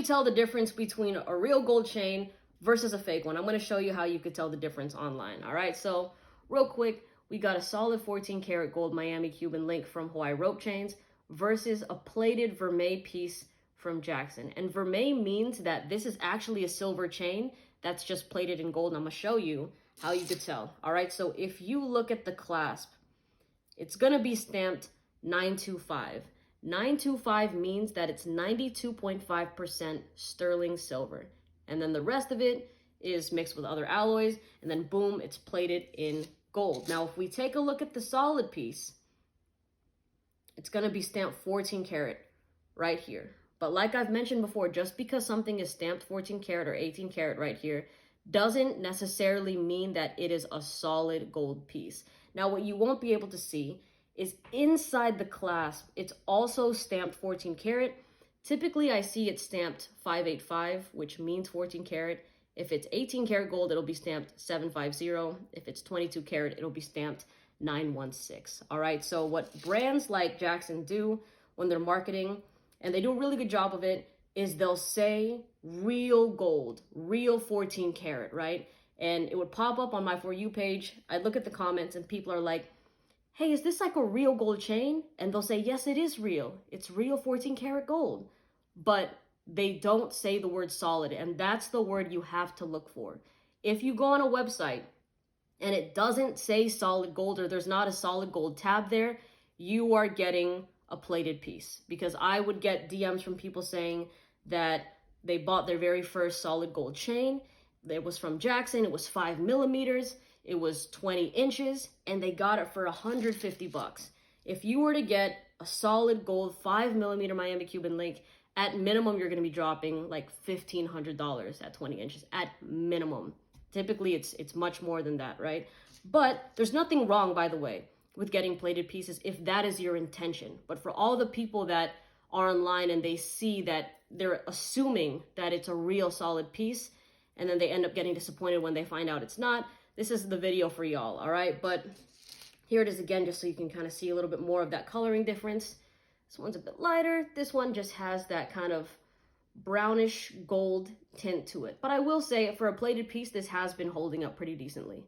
you tell the difference between a real gold chain versus a fake one? I'm going to show you how you could tell the difference online. All right, so real quick, we got a solid 14 karat gold Miami Cuban link from Hawaii Rope Chains versus a plated vermeil piece from Jackson. And vermeil means that this is actually a silver chain that's just plated in gold. And I'm going to show you how you could tell. All right, so if you look at the clasp, it's going to be stamped 925. 925 means that it's 92.5% sterling silver. And then the rest of it is mixed with other alloys. And then boom, it's plated in gold. Now, if we take a look at the solid piece, it's going to be stamped 14 karat right here. But like I've mentioned before, just because something is stamped 14 karat or 18 karat right here doesn't necessarily mean that it is a solid gold piece. Now, what you won't be able to see is inside the clasp, it's also stamped 14 karat. Typically, I see it stamped 585, which means 14 karat. If it's 18 karat gold, it'll be stamped 750. If it's 22 karat, it'll be stamped 916. All right, so what brands like Jackson do when they're marketing, and they do a really good job of it, is they'll say real gold, real 14 karat, right? And it would pop up on my For You page. I look at the comments and people are like, hey, is this like a real gold chain? And they'll say, yes, it is real. It's real 14 karat gold. But they don't say the word solid. And that's the word you have to look for. If you go on a website and it doesn't say solid gold, or there's not a solid gold tab there, you are getting a plated piece. Because I would get DMs from people saying that they bought their very first solid gold chain. It was from Jackson. It was 5 millimeters. It was 20 inches, and they got it for 150 bucks. If you were to get a solid gold 5 millimeter Miami Cuban link, at minimum, you're going to be dropping like $1,500 at 20 inches at minimum. Typically, it's much more than that, right? But there's nothing wrong, by the way, with getting plated pieces if that is your intention. But for all the people that are online and they see that they're assuming that it's a real solid piece, and then they end up getting disappointed when they find out it's not, this is the video for y'all, all right? But here it is again, just so you can kind of see a little bit more of that coloring difference. This one's a bit lighter. This one just has that kind of brownish gold tint to it. But I will say, for a plated piece, this has been holding up pretty decently.